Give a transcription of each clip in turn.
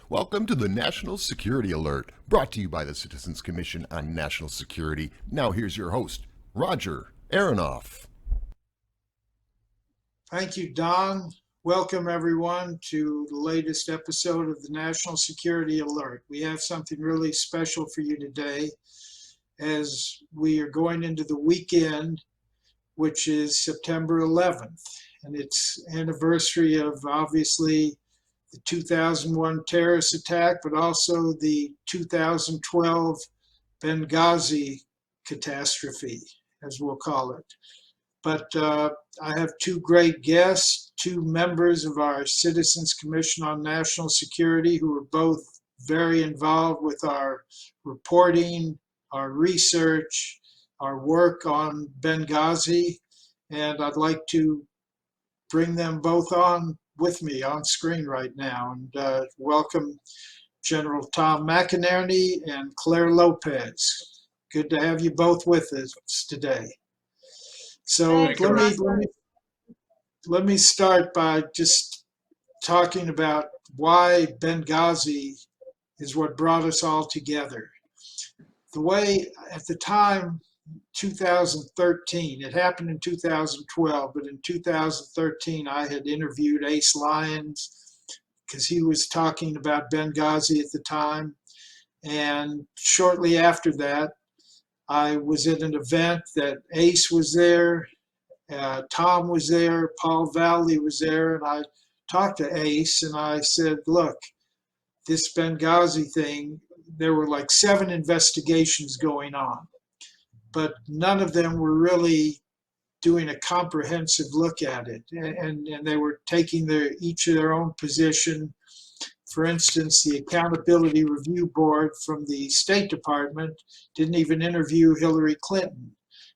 Welcome to the National Security Alert, brought to you by the Citizens Commission on National Security. Now here's your host, Roger Aronoff. Thank you, Don. Welcome, everyone, to the latest episode of the National Security Alert. We have something really special for you today as we are going into the weekend, which is September 11th, and it's anniversary of, obviously, the 2001 terrorist attack, but also the 2012 Benghazi catastrophe, as we'll call it. But I have two great guests, two members of our Citizens Commission on National Security who are both very involved with our reporting, our research, our work on Benghazi. And I'd like to bring them both on with me on screen right now and welcome General Tom McInerney and Clare Lopez. Good to have you both with us today. So let me start by just talking about why Benghazi is what brought us all together. The way at the time, 2013, it happened in 2012, but in 2013 I had interviewed Ace Lyons because he was talking about Benghazi at the time. And shortly after that, I was at an event that Ace was there, Tom was there, Paul Valley was there, and I talked to Ace and I said, look, this Benghazi thing, there were like 7 investigations going on, but none of them were really doing a comprehensive look at it. And they were taking each of their own position. For instance, the Accountability Review Board from the State Department didn't even interview Hillary Clinton.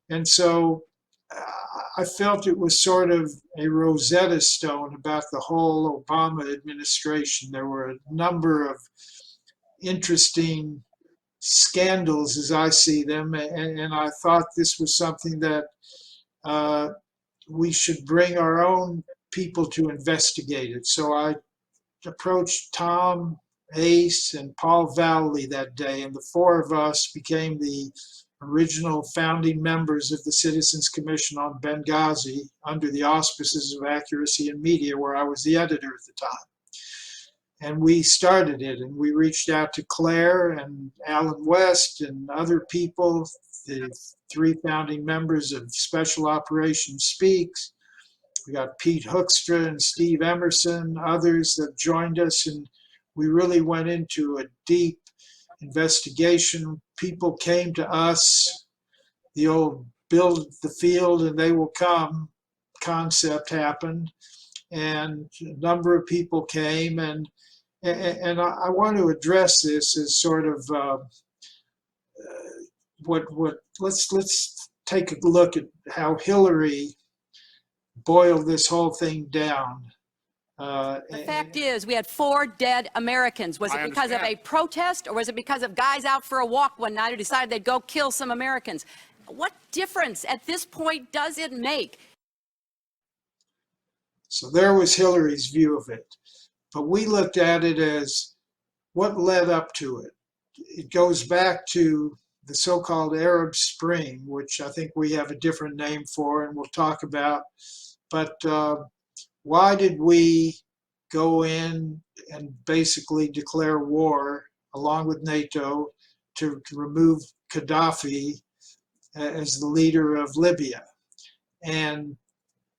And so I felt it was sort of a Rosetta Stone about the whole Obama administration. There were a number of interesting scandals as I see them, and I thought this was something that we should bring our own people to investigate it. So I approached Tom, Ace, and Paul Valley that day, and the 4 of us became the original founding members of the Citizens Commission on Benghazi under the auspices of Accuracy in Media, where I was the editor at the time. And we started it, and we reached out to Claire and Alan West and other people, the 3 founding members of Special Operations Speaks. We got Pete Hoekstra and Steve Emerson, others that joined us, and we really went into a deep investigation. People came to us, the old build the field and they will come concept happened, and a number of people came, and I want to address this as sort of let's take a look at how Hillary boiled this whole thing down. The fact is, we had 4 dead Americans. Was it because of a protest, or was it because of guys out for a walk one night who decided they'd go kill some Americans? What difference at this point does it make? So there was Hillary's view of it. But we looked at it as what led up to it. It goes back to the so-called Arab Spring, which I think we have a different name for and we'll talk about. But why did we go in and basically declare war along with NATO to remove Gaddafi as the leader of Libya? And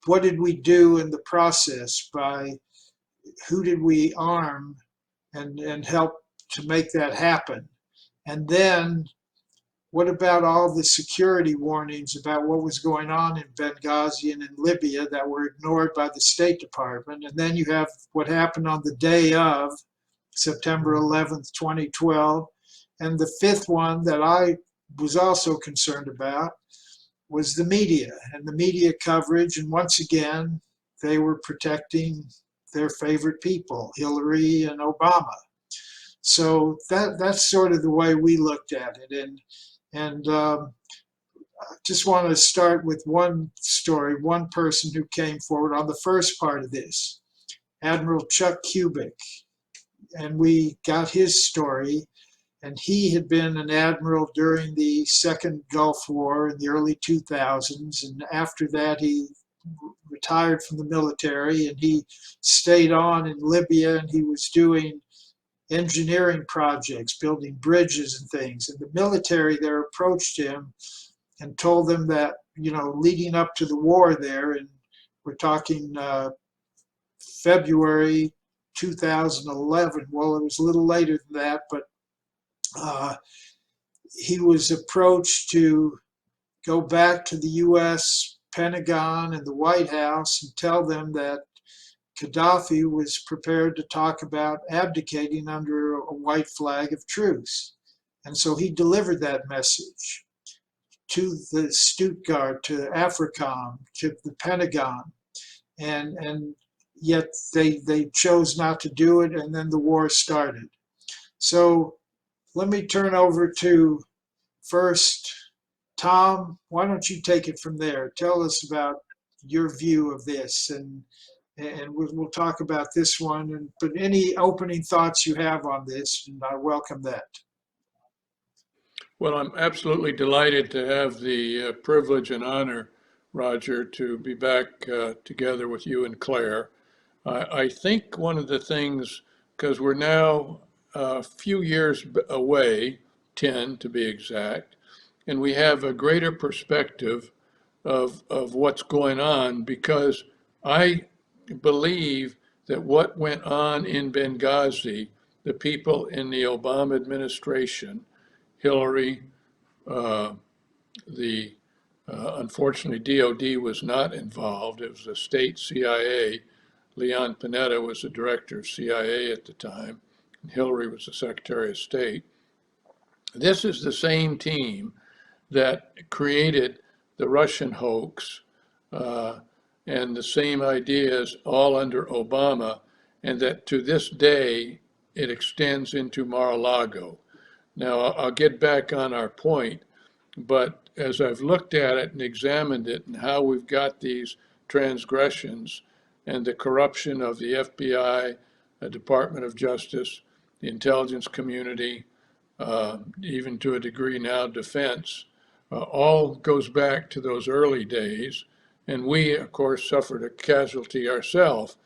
what did we do in the process? By who did we arm and help to make that happen? And then what about all the security warnings about what was going on in Benghazi and in Libya that were ignored by the State Department? And then you have what happened on the day of September 11th, 2012. And the 5th one that I was also concerned about was the media and the media coverage. And once again, they were protecting their favorite people, Hillary and Obama. So that's sort of the way we looked at it. And I just want to start with one story, one person who came forward on the first part of this, Admiral Chuck Kubik. and we got his story. And he had been an admiral during the Second Gulf War in the early 2000s. And after that, he retired from the military and he stayed on in Libya, and he was doing engineering projects, building bridges and things. And the military there approached him and told them that, leading up to the war there, and we're talking February 2011, well, it was a little later than that, but he was approached to go back to the U.S. Pentagon and the White House and tell them that Gaddafi was prepared to talk about abdicating under a white flag of truce. And so he delivered that message to the Stuttgart, to AFRICOM, to the Pentagon. And yet they chose not to do it, and then the war started. So let me turn over to first Tom. Why don't you take it from there? Tell us about your view of this, and we'll talk about this one. But any opening thoughts you have on this, and I welcome that. Well, I'm absolutely delighted to have the privilege and honor, Roger, to be back together with you and Claire. I think one of the things, because we're now a few years away, 10 to be exact, and we have a greater perspective of what's going on, because I believe that what went on in Benghazi, the people in the Obama administration, Hillary, the unfortunately DOD was not involved. It was the state CIA. Leon Panetta was the director of CIA at the time, and Hillary was the Secretary of State. This is the same team that created the Russian hoax and the same ideas all under Obama, and that to this day it extends into Mar-a-Lago. Now, I'll get back on our point, but as I've looked at it and examined it and how we've got these transgressions and the corruption of the FBI, the Department of Justice, the intelligence community, even to a degree now defense, all goes back to those early days. And we, of course, suffered a casualty ourselves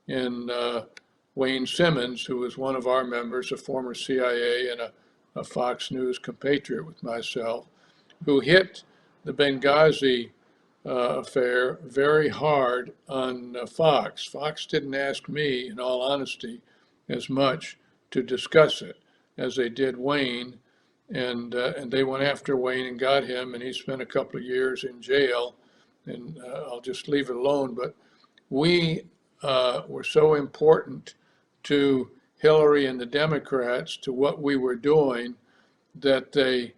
in Wayne Simmons, who was one of our members, a former CIA and a Fox News compatriot with myself, who hit the Benghazi affair very hard on Fox. Fox didn't ask me, in all honesty, as much to discuss it as they did Wayne, and they went after Wayne and got him, and he spent a couple of years in jail, and I'll just leave it alone. But we were so important to Hillary and the Democrats, to what we were doing, that they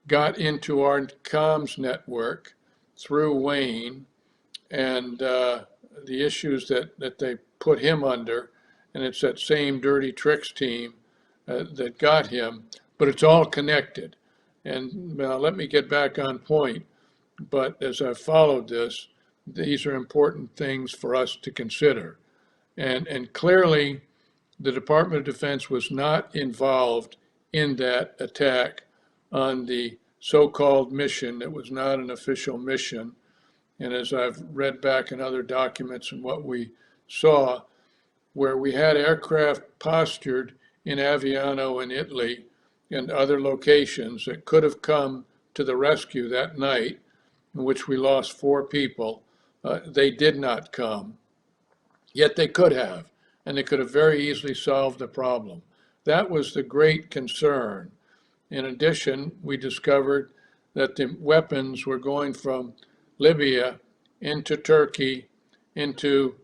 got into our comms network through Wayne, and the issues that they put him under, and it's that same dirty tricks team that got him, but it's all connected. And now let me get back on point, but as I've followed this, these are important things for us to consider. And clearly, the Department of Defense was not involved in that attack on the so-called mission that was not an official mission. And as I've read back in other documents and what we saw, where we had aircraft postured in Aviano in Italy and other locations that could have come to the rescue that night, in which we lost 4 people, they did not come. Yet they could have, and they could have very easily solved the problem. That was the great concern. In addition, we discovered that the weapons were going from Libya into Turkey, into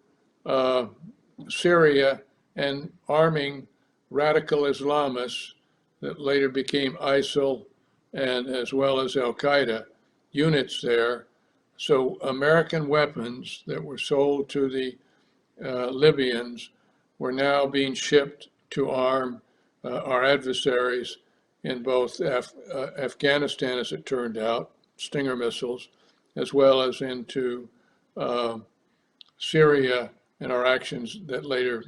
Syria, and arming radical Islamists that later became ISIL, and as well as Al-Qaeda units there. So American weapons that were sold to the Libyans were now being shipped to arm our adversaries in both Afghanistan, as it turned out, Stinger missiles, as well as into Syria and our actions that later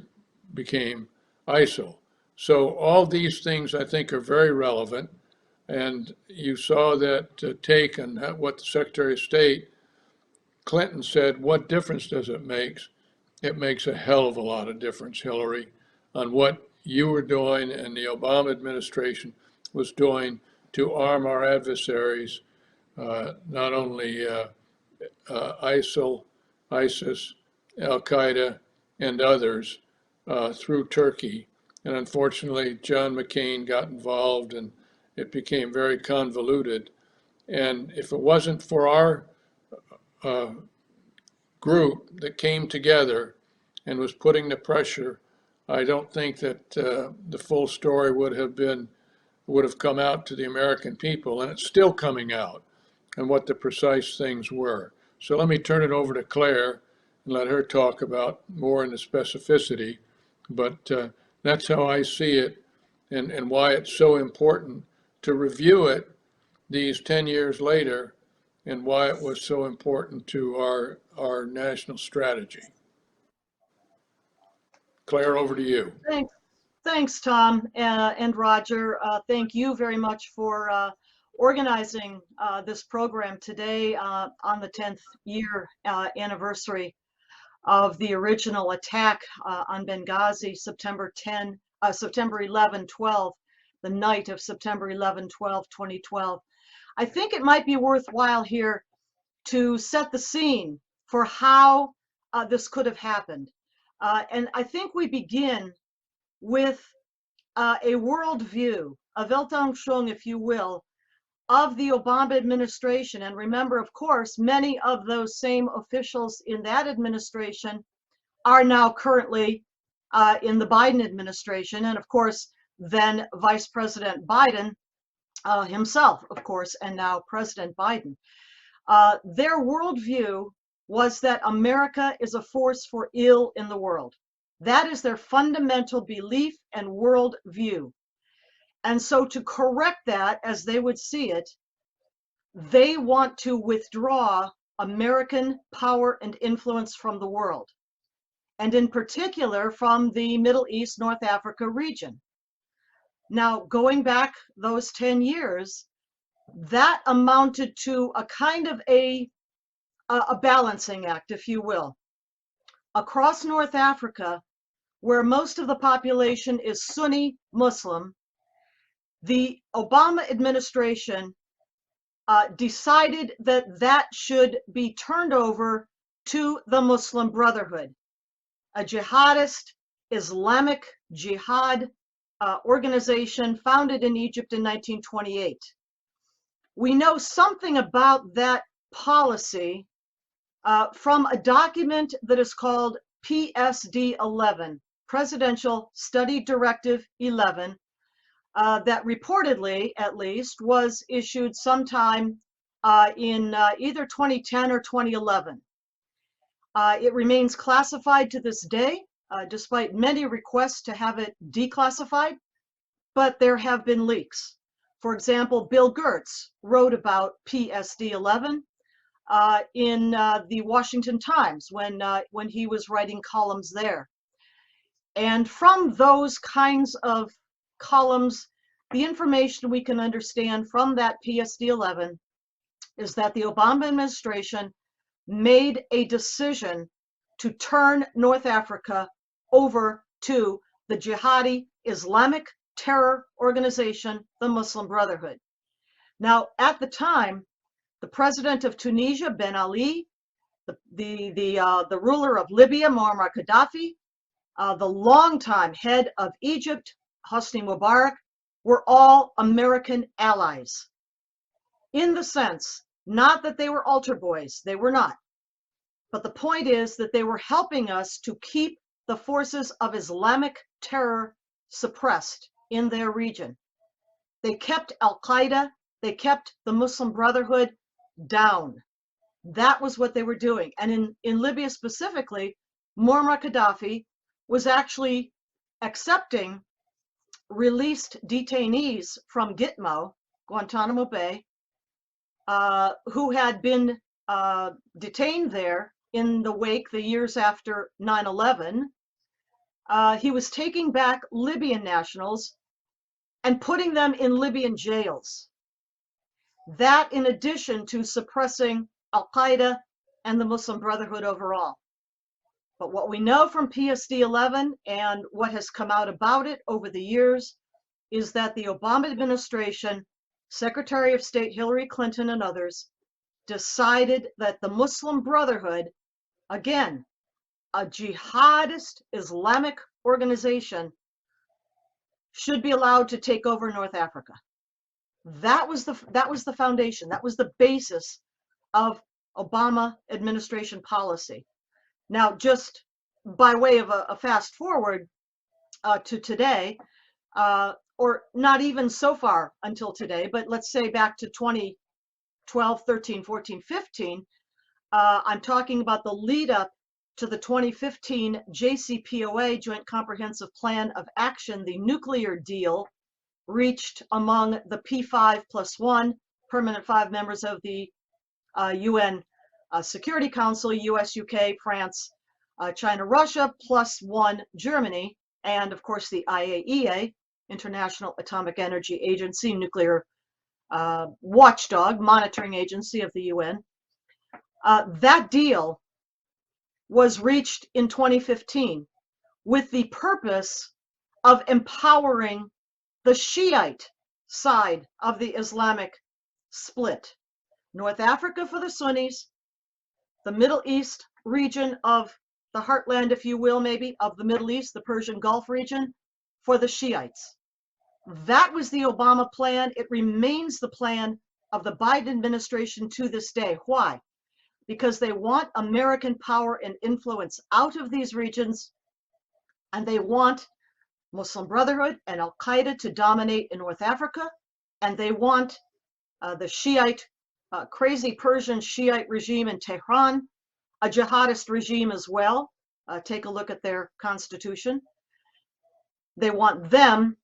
became ISIL. So all these things I think are very relevant. And you saw that take on what the Secretary of State Clinton said, what difference does it make? It makes a hell of a lot of difference, Hillary, on what you were doing and the Obama administration was doing to arm our adversaries, not only ISIL, ISIS, Al Qaeda, and others through Turkey. And unfortunately, John McCain got involved and it became very convoluted. And if it wasn't for our uh, group that came together and was putting the pressure, I don't think that the full story would have come out to the American people, and it's still coming out, and what the precise things were. So let me turn it over to Claire and let her talk about more in the specificity. But that's how I see it, and why it's so important to review it these 10 years later, and why it was so important to our national strategy. Claire, over to you. Thanks, Tom and Roger. Thank you very much for organizing this program today on the 10th year anniversary of the original attack on Benghazi, September 11, 12, the night of September 11, 12, 2012. I think it might be worthwhile here to set the scene for how this could have happened. And I think we begin with a worldview, a Weltanschauung, if you will, of the Obama administration. And remember, of course, many of those same officials in that administration are now currently in the Biden administration. And of course, then Vice President Biden himself, of course, and now President Biden. Their worldview was that America is a force for ill in the world. That is their fundamental belief and worldview. And so to correct that, as they would see it, they want to withdraw American power and influence from the world, and in particular from the Middle East, North Africa region. Now, going back those 10 years, that amounted to a kind of a balancing act, if you will. Across North Africa, where most of the population is Sunni Muslim, the Obama administration decided that that should be turned over to the Muslim Brotherhood, a jihadist Islamic jihad organization founded in Egypt in 1928. We know something about that policy from a document that is called PSD 11, Presidential Study Directive 11, that reportedly, at least, was issued sometime in either 2010 or 2011. It remains classified to this day, despite many requests to have it declassified, but there have been leaks. For example, Bill Gertz wrote about PSD 11 in the Washington Times when he was writing columns there. And from those kinds of columns, the information we can understand from that PSD 11 is that the Obama administration made a decision to turn North Africa over to the jihadi Islamic terror organization, the Muslim Brotherhood. Now, at the time, the president of Tunisia, Ben Ali, the ruler of Libya, Muammar Gaddafi, the longtime head of Egypt, Hosni Mubarak, were all American allies. In the sense, not that they were altar boys, they were not. But the point is that they were helping us to keep the forces of Islamic terror suppressed in their region. They kept Al Qaeda, they kept the Muslim Brotherhood down. That was what they were doing. And in Libya specifically, Muammar Gaddafi was actually accepting released detainees from Gitmo, Guantanamo Bay, who had been detained there in the wake, the years after 9/11, he was taking back Libyan nationals and putting them in Libyan jails. That in addition to suppressing Al-Qaeda and the Muslim Brotherhood overall. But what we know from PSD-11 and what has come out about it over the years is that the Obama administration, Secretary of State Hillary Clinton and others, decided that the Muslim Brotherhood, again, a jihadist Islamic organization, should be allowed to take over North Africa. That was the foundation. That was the basis of Obama administration policy. Now, just by way of a fast forward to today, or not even so far until today, but let's say back to 2012, 13, 14, 15, I'm talking about the lead up to the 2015 JCPOA, Joint Comprehensive Plan of Action, the nuclear deal reached among the P5+1 permanent 5 members of the UN Security Council, US, UK, France, China, Russia, +1 Germany, and of course the IAEA, International Atomic Energy Agency, nuclear watchdog, monitoring agency of the UN. That deal was reached in 2015 with the purpose of empowering the Shiite side of the Islamic split. North Africa for the Sunnis, the Middle East region of the heartland, if you will, maybe, of the Middle East, the Persian Gulf region, for the Shiites. That was the Obama plan. It remains the plan of the Biden administration to this day. Why? Because they want American power and influence out of these regions, and they want Muslim Brotherhood and Al-Qaeda to dominate in North Africa, and they want the Shiite, crazy Persian Shiite regime in Tehran, a jihadist regime as well. Take a look at their constitution. They want them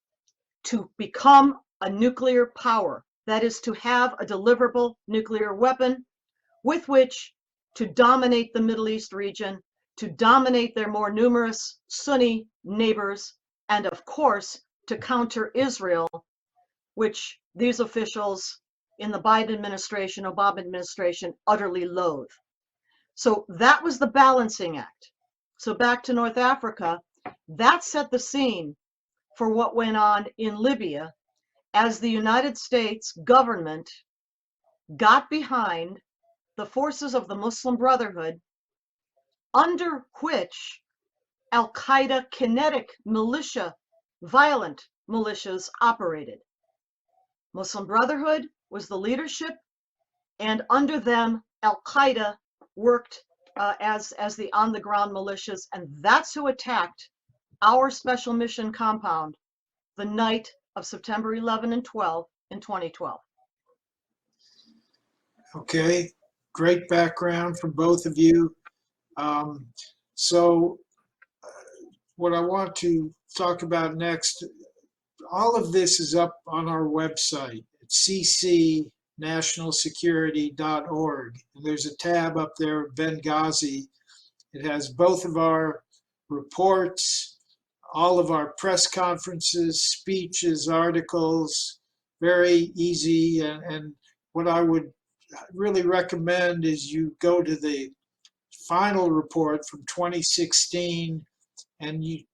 to become a nuclear power, that is, to have a deliverable nuclear weapon with which to dominate the Middle East region, to dominate their more numerous Sunni neighbors, and of course, to counter Israel, which these officials in the Biden administration, Obama administration, utterly loathe. So that was the balancing act. So back to North Africa, that set the scene for what went on in Libya as the United States government got behind the forces of the Muslim Brotherhood, under which Al-Qaeda kinetic militia, violent militias operated. Muslim Brotherhood was the leadership, and under them, Al-Qaeda worked as the on-the-ground militias, and that's who attacked our special mission compound the night of September 11 and 12 in 2012. Okay, great background from both of you. So what I want to talk about next, all of this is up on our website at ccnationalsecurity.org. And there's a tab up there, Benghazi. It has both of our reports, all of our press conferences, speeches, articles, very easy. And what I would really recommend is you go to the final report from 2016, and the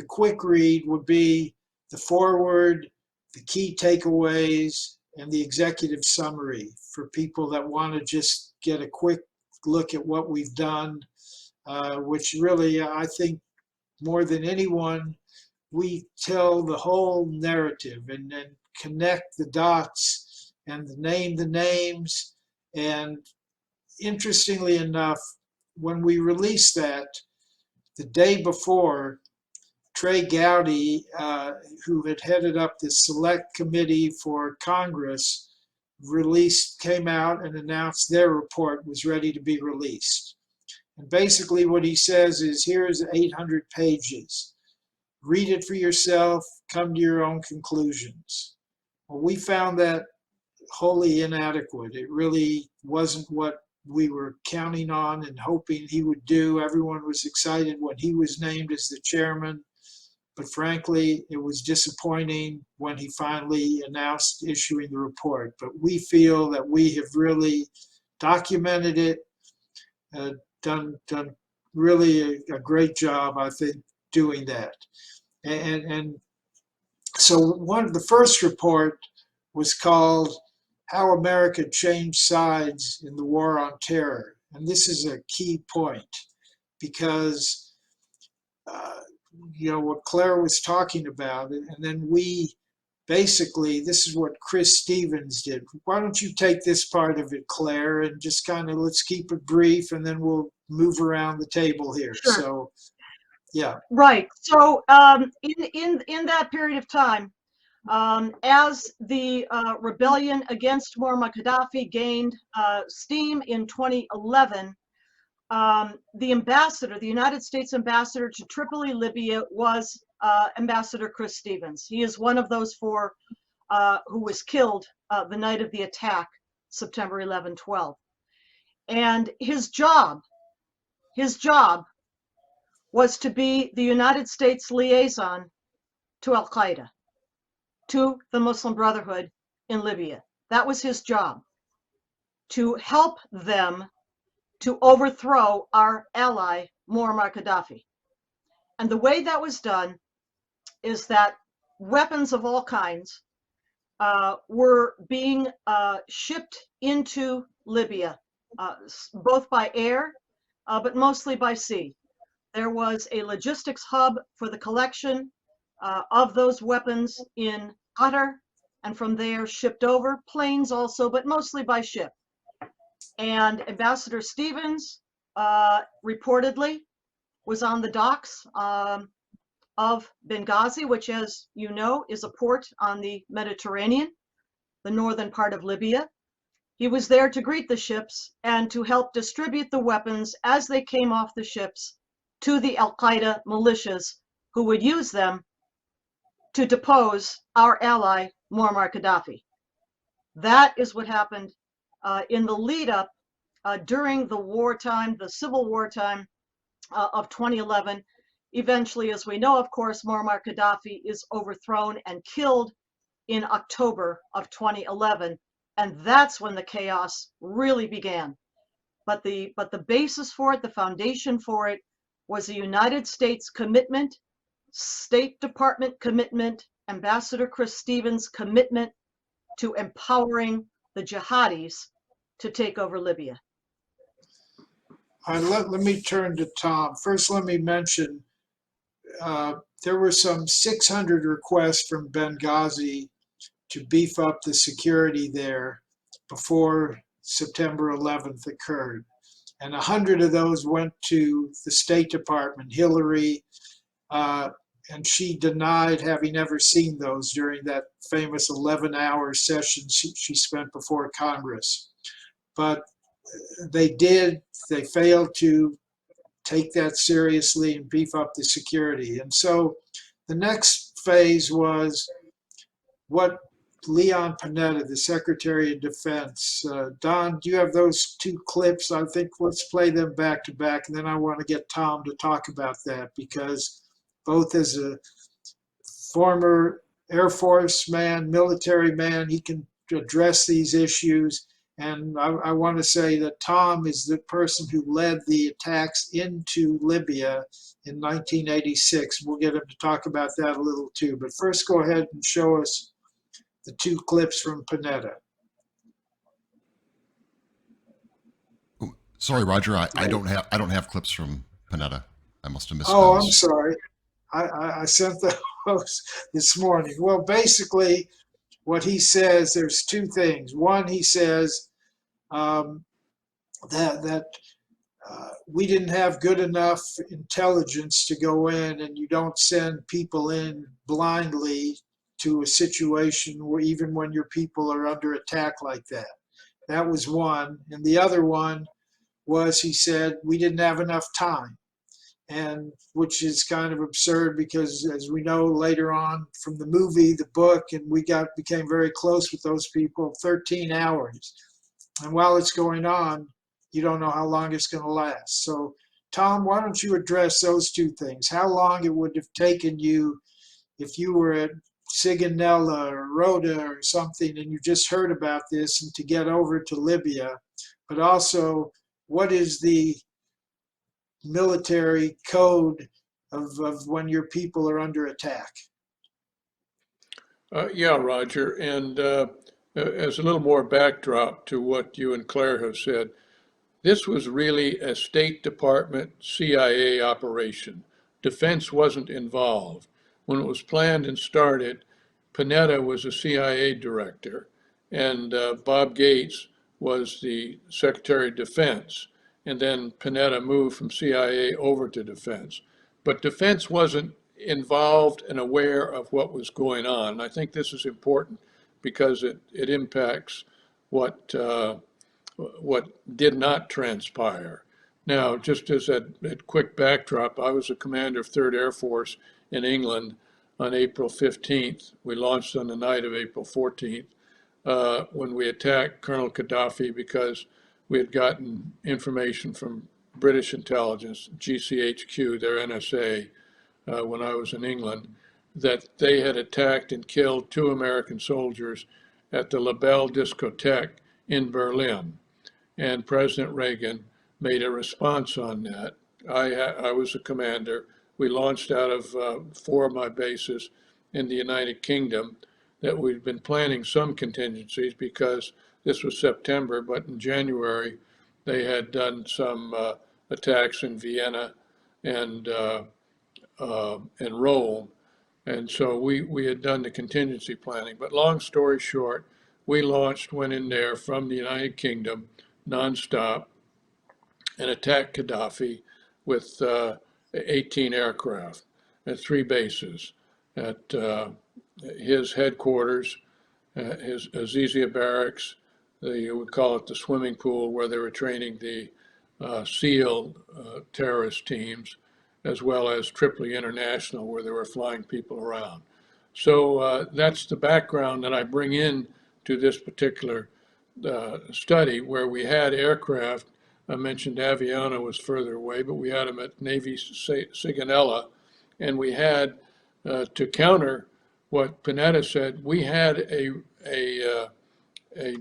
quick read would be the foreword, the key takeaways, and the executive summary for people that want to just get a quick look at what we've done, which really, I think, more than anyone, we tell the whole narrative and then connect the dots and name the names. And interestingly enough, when we released that, the day before, Trey Gowdy, who had headed up the select committee for Congress, came out and announced their report was ready to be released. And basically what he says is, here's 800 pages. Read it for yourself, come to your own conclusions. Well, we found that wholly inadequate. It really wasn't what we were counting on and hoping he would do. Everyone was excited when he was named as the chairman. But frankly, it was disappointing when he finally announced issuing the report. But we feel that we have really documented it, done really a great job, I think, doing that. And so the first report was called How America Changed Sides in the War on Terror. And this is a key point because what Claire was talking about, and then we basically, this is what Chris Stevens did. Why don't you take this part of it, Claire, and just kind of let's keep it brief, and then we'll move around the table here. Sure. So, yeah. Right. So in that period of time, as the rebellion against Muammar Gaddafi gained steam in 2011, the United States ambassador to Tripoli, Libya, was Ambassador Chris Stevens. He is one of those four who was killed the night of the attack, September 11, 12. And his job was to be the United States liaison to Al-Qaeda, to the Muslim Brotherhood in Libya. That was his job, to help them to overthrow our ally, Muammar Gaddafi. And the way that was done is that weapons of all kinds were being shipped into Libya, both by air, but mostly by sea. There was a logistics hub for the collection of those weapons in Qatar, and from there shipped over, planes also, but mostly by ship. And Ambassador Stevens reportedly was on the docks of Benghazi, which, as you know, is a port on the Mediterranean, the northern part of Libya. He was there to greet the ships and to help distribute the weapons as they came off the ships to the Al-Qaeda militias who would use them to depose our ally, Muammar Gaddafi. That is what happened in the lead up during the wartime, the civil wartime of 2011. Eventually, as we know, of course, Muammar Gaddafi is overthrown and killed in October of 2011. And that's when the chaos really began. But the basis for it, the foundation for it, was a United States commitment, State Department commitment, Ambassador Chris Stevens' commitment to empowering the jihadis to take over Libya. Let me turn to Tom. First, let me mention there were some 600 requests from Benghazi to beef up the security there before September 11th occurred. And 100 of those went to the State Department, Hillary, and she denied having ever seen those during that famous 11-hour session she spent before Congress. But they failed to take that seriously and beef up the security. And so the next phase was what Leon Panetta, the Secretary of Defense. Don, do you have those two clips? I think let's play them back to back, and then I want to get Tom to talk about that, because both as a former Air Force man, military man, he can address these issues. And I want to say that Tom is the person who led the attacks into Libya in 1986. We'll get him to talk about that a little too. But first, go ahead and show us the two clips from Panetta. Ooh, sorry, Roger. I don't have clips from Panetta. I must have missed Oh, those. I'm sorry. I sent those this morning. Well, basically, what he says, there's two things. One, he says that we didn't have good enough intelligence to go in, and you don't send people in blindly to a situation where even when your people are under attack like that. That was one. And the other one was, he said, we didn't have enough time. And which is kind of absurd, because as we know later on from the movie, the book, and we became very close with those people, 13 hours. And while it's going on, you don't know how long it's going to last. So, Tom, why don't you address those two things? How long it would have taken you if you were at Sigonella or Rhoda or something and you just heard about this and to get over to Libya, but also what is the military code of when your people are under attack? Yeah, Roger. And as a little more backdrop to what you and Claire have said, this was really a State Department CIA operation. Defense wasn't involved. When it was planned and started, Panetta was a CIA director, and Bob Gates was the Secretary of Defense. And then Panetta moved from CIA over to Defense. But Defense wasn't involved and aware of what was going on. And I think this is important because it impacts what did not transpire. Now, just as a quick backdrop, I was a commander of 3rd Air Force in England on April 15th. We launched on the night of April 14th when we attacked Colonel Gaddafi because we had gotten information from British intelligence, GCHQ, their NSA, when I was in England, that they had attacked and killed 2 American soldiers at the La Belle discotheque in Berlin. And President Reagan made a response on that. I was a commander. We launched out of 4 of my bases in the United Kingdom that we'd been planning some contingencies because this was September, but in January they had done some attacks in Vienna and Rome. And so we had done the contingency planning. But long story short, we went in there from the United Kingdom nonstop and attacked Gaddafi with 18 aircraft at 3 bases at his headquarters, his Azizia barracks, we call it the swimming pool where they were training the SEAL terrorist teams, as well as Tripoli International where they were flying people around. So that's the background that I bring in to this particular study where we had aircraft. I mentioned Aviana was further away, but we had them at Navy Sigonella, and we had to counter what Panetta said. We had a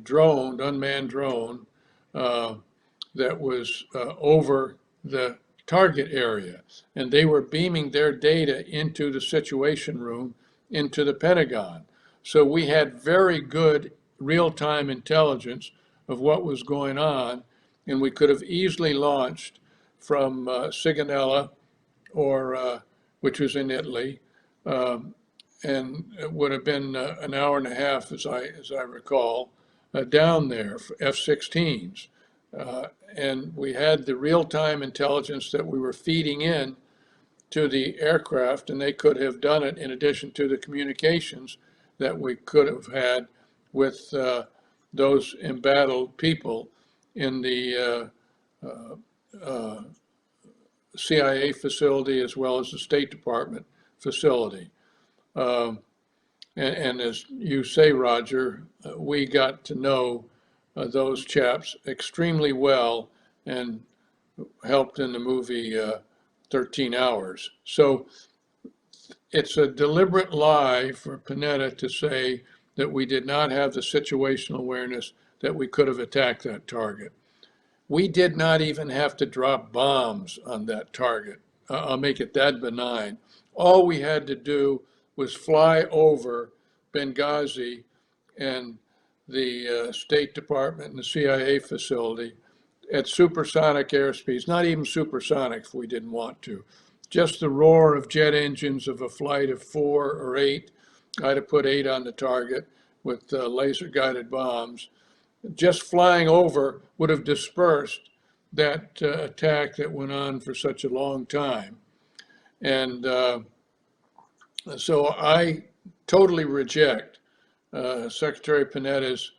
drone, unmanned drone, that was over the target area, and they were beaming their data into the Situation Room, into the Pentagon. So we had very good real-time intelligence of what was going on, and we could have easily launched from Sigonella, or which was in Italy, and it would have been an hour and a half, as I recall, down there for F-16s. And we had the real-time intelligence that we were feeding in to the aircraft, and they could have done it in addition to the communications that we could have had with those embattled people in the CIA facility as well as the State Department facility. And as you say, Roger, we got to know those chaps extremely well and helped in the movie 13 Hours. So it's a deliberate lie for Panetta to say that we did not have the situational awareness that we could have attacked that target. We did not even have to drop bombs on that target. I'll make it that benign. All we had to do was fly over Benghazi and the State Department and the CIA facility at supersonic airspeeds, not even supersonic if we didn't want to. Just the roar of jet engines of a flight of 4 or 8. I'd have put 8 on the target with laser guided bombs. Just flying over would have dispersed that attack that went on for such a long time. And so I totally reject Secretary Panetta's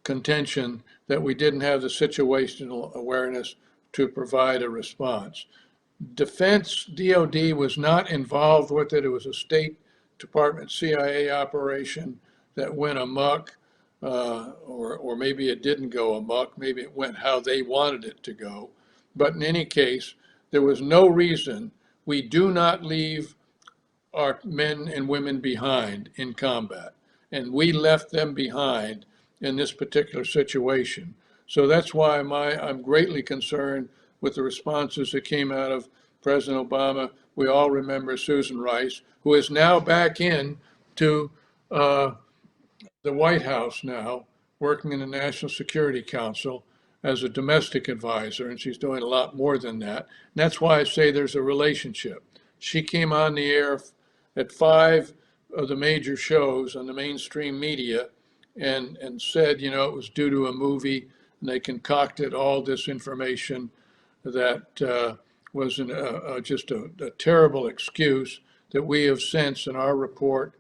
contention that we didn't have the situational awareness to provide a response. Defense, DOD was not involved with it. It was a State Department CIA operation that went amok. or maybe it didn't go amok, maybe it went how they wanted it to go. But in any case, there was no reason. We do not leave our men and women behind in combat, and we left them behind in this particular situation. So that's why I'm greatly concerned with the responses that came out of President Obama. We all remember Susan Rice, who is now back in to the White House now, working in the National Security Council as a domestic advisor, and she's doing a lot more than that. And that's why I say there's a relationship. She came on the air at 5 of the major shows on the mainstream media and said, you know, it was due to a movie, and they concocted all this information that was just a terrible excuse that we have since in our report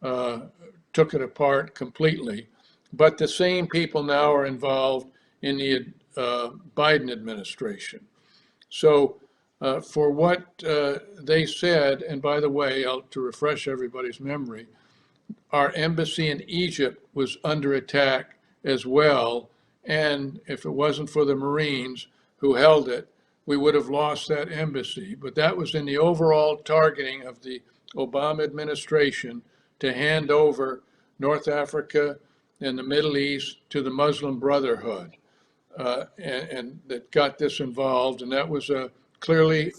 took it apart completely. But the same people now are involved in the Biden administration. So for what they said, and by the way, to refresh everybody's memory, our embassy in Egypt was under attack as well. And if it wasn't for the Marines who held it, we would have lost that embassy. But that was in the overall targeting of the Obama administration to hand over North Africa and the Middle East to the Muslim Brotherhood. And that got this involved. And that was clearly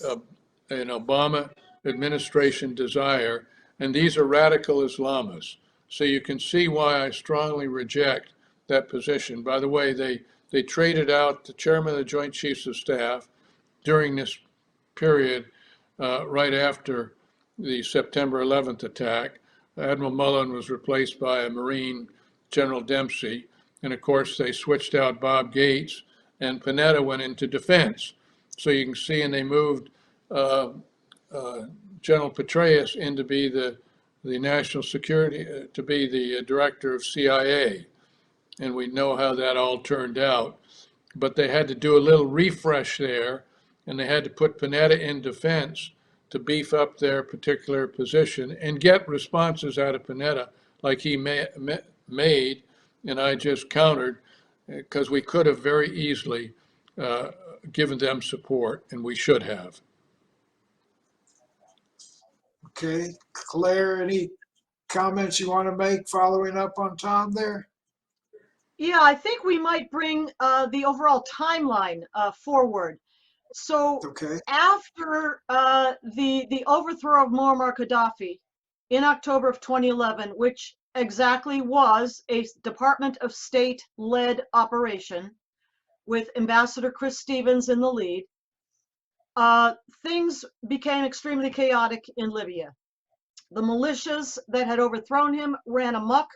an Obama administration desire. And these are radical Islamists. So you can see why I strongly reject that position. By the way, they traded out the chairman of the Joint Chiefs of Staff during this period right after the September 11th attack. Admiral Mullen was replaced by a Marine, General Dempsey. And of course, they switched out Bob Gates, and Panetta went into defense. So you can see, and they moved General Petraeus in to be the national security, to be the director of CIA. And we know how that all turned out. But they had to do a little refresh there, and they had to put Panetta in defense to beef up their particular position and get responses out of Panetta like he made, and I just countered, because we could have very easily given them support, and we should have. Okay, Claire, any comments you want to make following up on Tom there? Yeah, I think we might bring the overall timeline forward. So Okay. after the overthrow of Muammar Gaddafi in October of 2011, which exactly was a Department of State-led operation with Ambassador Chris Stevens in the lead, things became extremely chaotic in Libya. The militias that had overthrown him ran amok.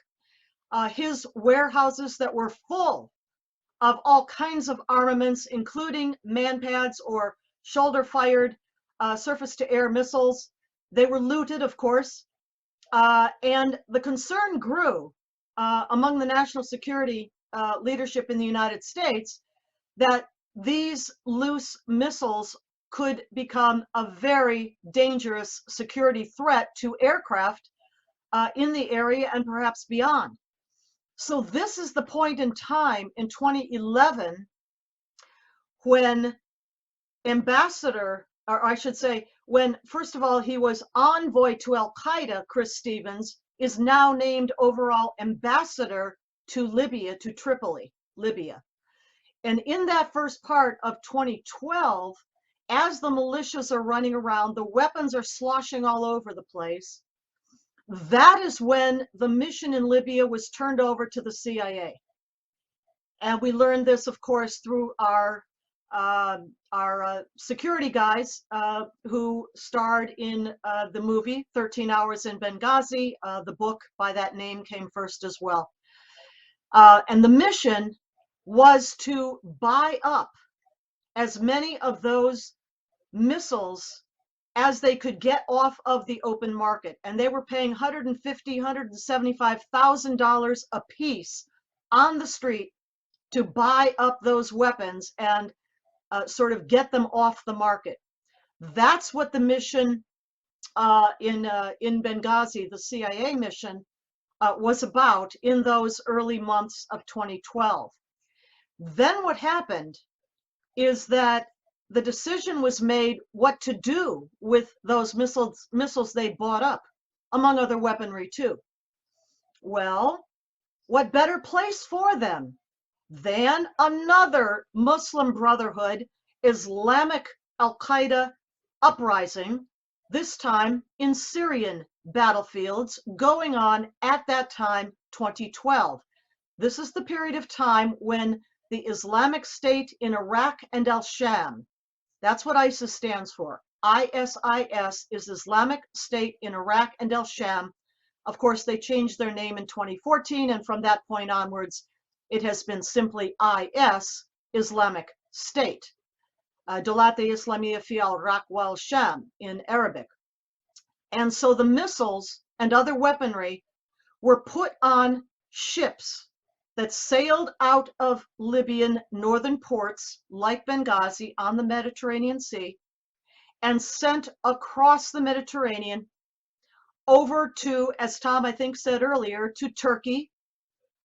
His warehouses that were full of all kinds of armaments, including manpads or shoulder-fired surface-to-air missiles. They were looted, of course, and the concern grew among the national security leadership in the United States that these loose missiles could become a very dangerous security threat to aircraft in the area and perhaps beyond. So this is the point in time in 2011 when ambassador, or I should say, when, first of all, he was envoy to Al-Qaeda, Chris Stevens, is now named overall ambassador to Libya, to Tripoli, Libya. And in that first part of 2012, as the militias are running around, the weapons are sloshing all over the place. That is when the mission in Libya was turned over to the CIA. And we learned this, of course, through our security guys who starred in the movie 13 Hours in Benghazi. The book by that name came first as well. And the mission was to buy up as many of those missiles as they could get off of the open market. And they were paying $150,000, $175,000 a piece on the street to buy up those weapons and sort of get them off the market. That's what the mission in Benghazi, the CIA mission, was about in those early months of 2012. Then what happened is that the decision was made what to do with those missiles they bought up, among other weaponry too. Well, what better place for them than another Muslim Brotherhood Islamic Al-Qaeda uprising, this time in Syrian battlefields, going on at that time, 2012. This is the period of time when the Islamic State in Iraq and Al-Sham, that's what ISIS stands for. ISIS is Islamic State in Iraq and Al-Sham. Of course, they changed their name in 2014, and from that point onwards, it has been simply IS, Islamic State. Dolat Islamiyya fi al-Iraq wal Sham in Arabic. And so the missiles and other weaponry were put on ships that sailed out of Libyan northern ports like Benghazi on the Mediterranean Sea and sent across the Mediterranean over to, as Tom I think said earlier, to Turkey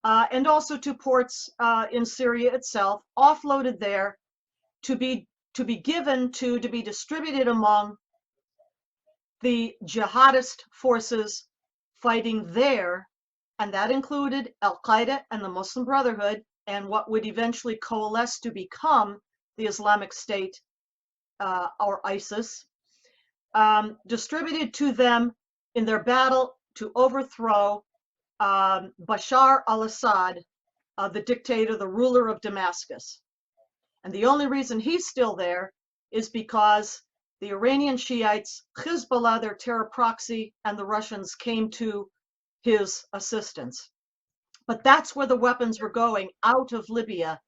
and also to ports in Syria itself, offloaded there to be distributed among the jihadist forces fighting there, and that included Al-Qaeda and the Muslim Brotherhood and what would eventually coalesce to become the Islamic State or ISIS, distributed to them in their battle to overthrow Bashar al-Assad, the dictator, the ruler of Damascus. And the only reason he's still there is because the Iranian Shiites, Hezbollah, their terror proxy, and the Russians came to his assistance. But that's where the weapons were going, out of Libya.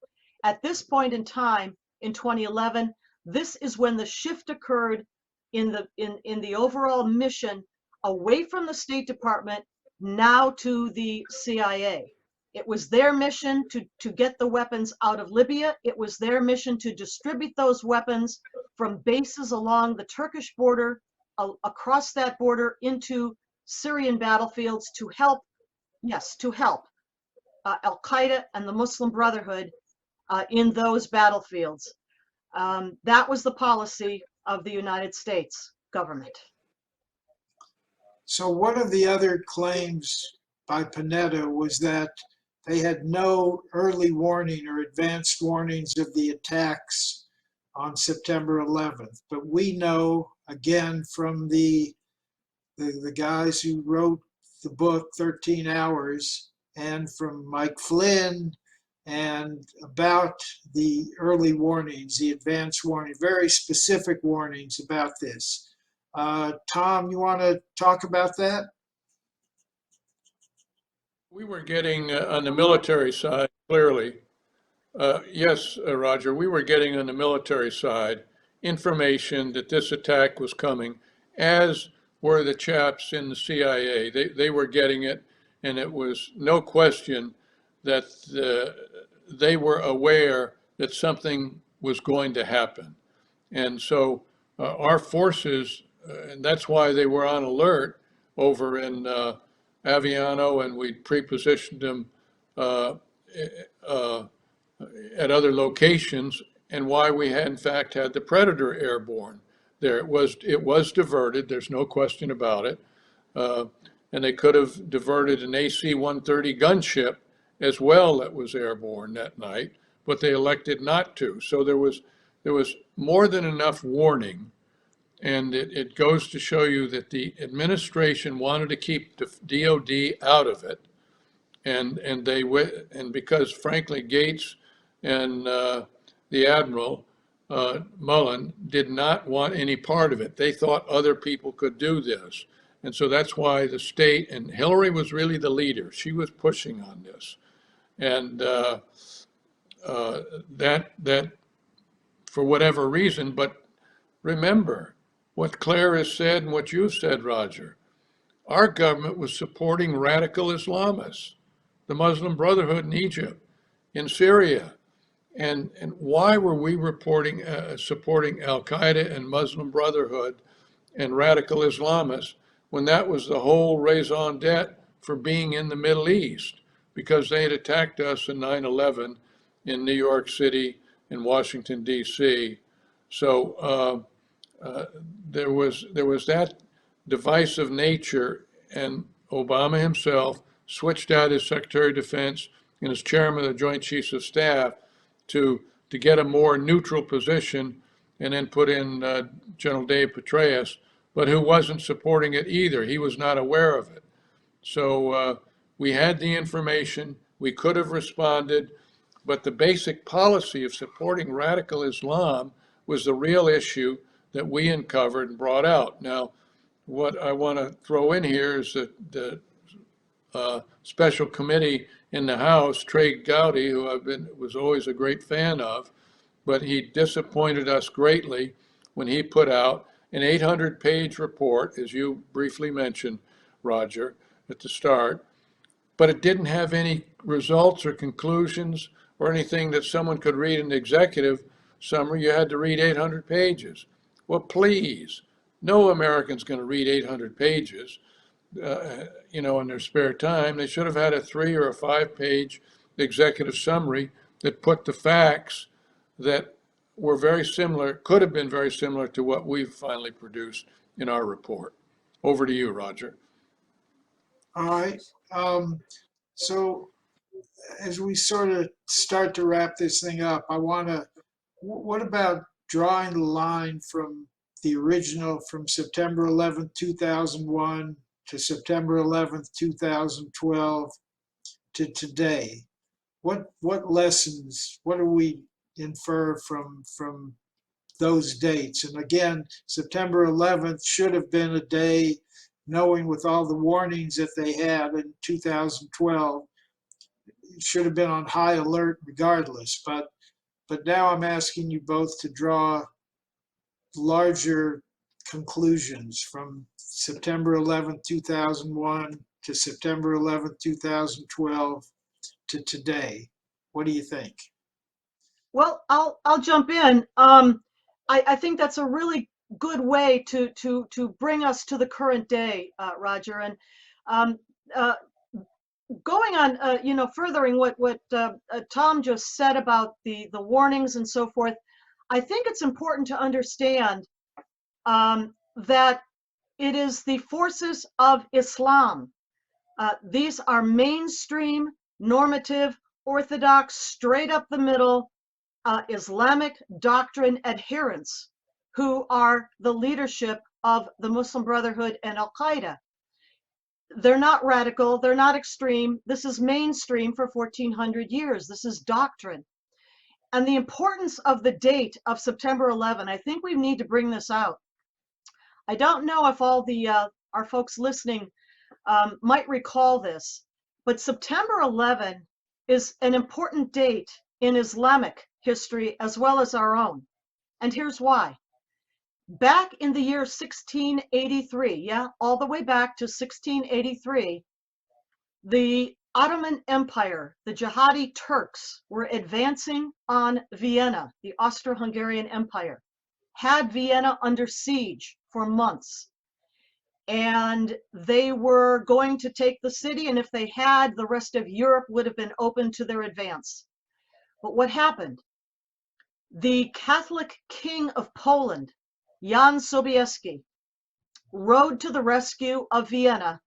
At this point in time, in 2011, this is when the shift occurred in the overall mission away from the State Department, now to the CIA. It was their mission to get the weapons out of Libya. It was their mission to distribute those weapons from bases along the Turkish border, across that border into Syrian battlefields to help, yes, to help Al-Qaeda and the Muslim Brotherhood in those battlefields. That was the policy of the United States government. So one of the other claims by Panetta was that they had no early warning or advanced warnings of the attacks on September 11th. But we know, again, from the guys who wrote the book 13 Hours and from Mike Flynn and about the early warnings, the advanced warning, very specific warnings about this. Tom, you want to talk about that? We were getting on the military side, clearly. Yes, Roger, we were getting on the military side information that this attack was coming, as were the chaps in the CIA. They were getting it, and it was no question that they were aware that something was going to happen. And so our forces, and that's why they were on alert over in Aviano, and we pre-positioned them at other locations, and why we had, in fact, had the Predator airborne there. It was diverted, there's no question about it. And they could have diverted an AC-130 gunship as well that was airborne that night, but they elected not to. So there was more than enough warning. And it goes to show you that the administration wanted to keep the DOD out of it. And because frankly, Gates and the Admiral, Mullen, did not want any part of it. They thought other people could do this. And so that's why the state, and Hillary was really the leader. She was pushing on this. And that for whatever reason, but remember what Clare has said and what you've said, Roger. Our government was supporting radical Islamists, the Muslim Brotherhood in Egypt, in Syria. And why were we supporting Al-Qaeda and Muslim Brotherhood and radical Islamists when that was the whole raison d'etre for being in the Middle East because they had attacked us in 9/11 in New York City and Washington, D.C. So there was that divisive nature, and Obama himself switched out his Secretary of Defense and his Chairman of the Joint Chiefs of Staff to get a more neutral position, and then put in General Dave Petraeus, but who wasn't supporting it either. He was not aware of it. So we had the information, we could have responded, but the basic policy of supporting radical Islam was the real issue that we uncovered and brought out. Now, what I want to throw in here is that the special committee in the House, Trey Gowdy, who was always a great fan of, but he disappointed us greatly when he put out an 800-page report, as you briefly mentioned, Roger, at the start, but it didn't have any results or conclusions or anything that someone could read in the executive summary. You had to read 800 pages. Well, please, no American's going to read 800 pages, in their spare time. They should have had a 3 or a 5-page executive summary that put the facts that were very similar, could have been very similar to what we've finally produced in our report. Over to you, Roger. All right. So as we sort of start to wrap this thing up, what about drawing the line from the original, from September 11th, 2001 to September 11th, 2012 to today? What lessons, what do we infer from those dates? And again, September 11th should have been a day, knowing with all the warnings that they had in 2012, it should have been on high alert regardless. But now I'm asking you both to draw larger conclusions from September 11th, 2001 to September 11th, 2012 to today. What do you think? Well, I'll jump in. I think that's a really good way to bring us to the current day, Roger. And going on, furthering what Tom just said about the warnings and so forth, I think it's important to understand that it is the forces of Islam. These are mainstream, normative, orthodox, straight up the middle Islamic doctrine adherents who are the leadership of the Muslim Brotherhood and Al-Qaeda. They're not radical, they're not extreme. This is mainstream for 1400 years. This is doctrine. And the importance of the date of September 11, I think we need to bring this out. I don't know if all the our folks listening might recall this, but September 11 is an important date in Islamic history as well as our own. And here's why. Back in the year 1683, all the way back to 1683, the Ottoman Empire, the Jihadi Turks, were advancing on Vienna, the Austro-Hungarian Empire, had Vienna under siege for months. And they were going to take the city, and if they had, the rest of Europe would have been open to their advance. But what happened? The Catholic King of Poland, Jan Sobieski, rode to the rescue of Vienna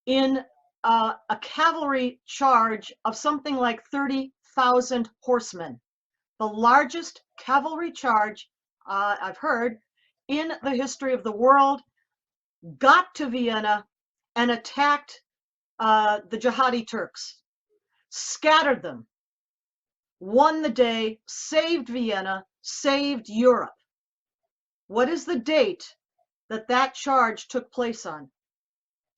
in a cavalry charge of something like 30,000 horsemen, the largest cavalry charge I've heard in the history of the world, got to Vienna and attacked the Jihadi Turks, scattered them, won the day, saved Vienna, saved Europe. What is the date that that charge took place on?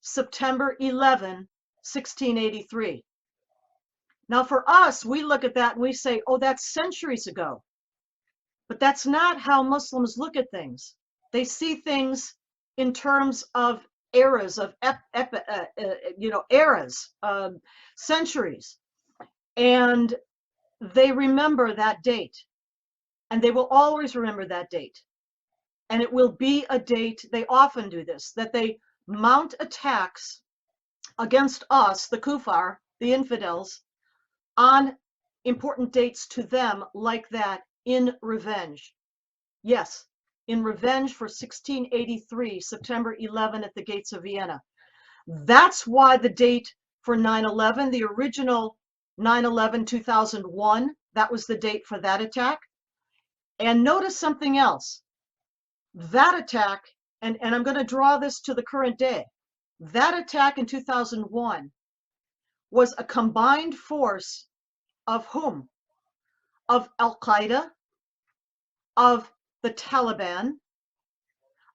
September 11, 1683. Now for us, we look at that and we say, oh, that's centuries ago. But that's not how Muslims look at things. They see things in terms of eras, of eras, centuries. And they remember that date. And they will always remember that date. And it will be a date, they often do this, that they mount attacks against us, the kuffar, the infidels, on important dates to them like that in revenge. Yes, in revenge for 1683, September 11 at the gates of Vienna. That's why the date for 9/11, the original 9/11/2001, that was the date for that attack. And notice something else. That attack, and I'm going to draw this to the current day, that attack in 2001 was a combined force of whom? Of Al-Qaeda, of the Taliban,